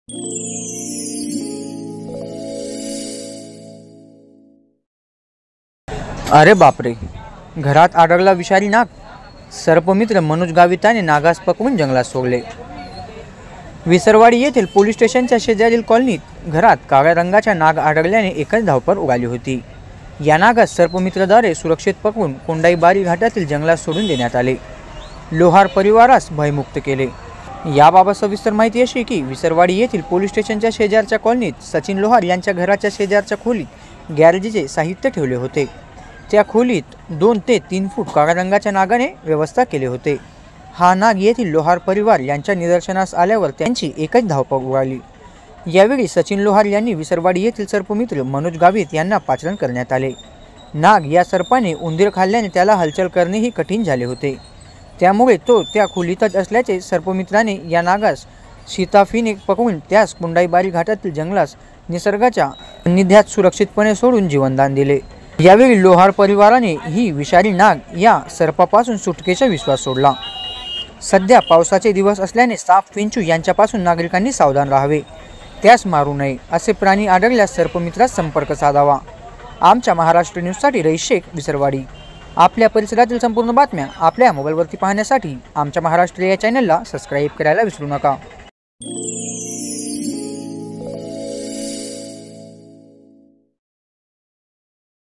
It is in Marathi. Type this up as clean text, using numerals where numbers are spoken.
अरे बापरे, घरात आढळला विषारी नाग। सर्पमित्र मनोज गाविताने नागास पकडून जंगलात सोडले। विसरवाडी येथील पोलीस स्टेशनच्या शेजारील कॉलनीत घरात काळ्या रंगाच्या नाग आढळल्याने एकच धावपळ उडाली होती। या नागास सर्पमित्रद्वारे सुरक्षित पकडून कोंडाईबारी घाटातील जंगलात सोडून देण्यात आले। लोहार परिवारास भयमुक्त केले। याबाबत सविस्तर माहिती अशी की विसरवाडी येथील पोलीस स्टेशनच्या शेजारच्या कॉलनीत सचिन लोहार यांच्या घराच्या शेजारच्या खोलीत गॅरेजचे साहित्य ठेवले होते। त्या खोलीत 2 ते 3 फूट काळ्या रंगाच्या नागाने व्यवस्था केले होते। हा नाग येथील लोहार परिवार यांच्या निदर्शनास आल्यावर त्यांची एकच धावपळ उडाली। यावेळी सचिन लोहार यांनी विसरवाडी येथील सर्पमित्र मनोज गावित यांना पाचारण करण्यात आले। नाग या सर्पाने उंदीर खाल्ल्याने त्याला हालचाल करणेही कठीण झाले होते। त्यामुळे तो त्या खोलीतच असल्याचे सर्पमित्राने या नागास शिताफीने पकडून त्यास कोंडाईबारी घाटातील जंगलास निसर्गाच्या सान्निध्यात सुरक्षितपणे सोडून जीवनदान दिले। यावेळी लोहार परिवाराने ही विषारी नाग या सर्पापासून सुटकेचा विश्वास सोडला। सध्या पावसाचे दिवस असल्याने साप, विंचू यांच्यापासून नागरिकांनी सावधान राहावे, त्यास मारू नये। असे प्राणी आढळल्यास सर्पमित्रास संपर्क साधावा। आमच्या महाराष्ट्र न्यूजसाठी रईस शेख, विसरवाडी। आपल्या परिसरातील संपूर्ण बातम्या आपल्या मोबाईलवरती पाहण्यासाठी आमच्या महाराष्ट्र या चॅनलला सबस्क्राईब करायला विसरू नका।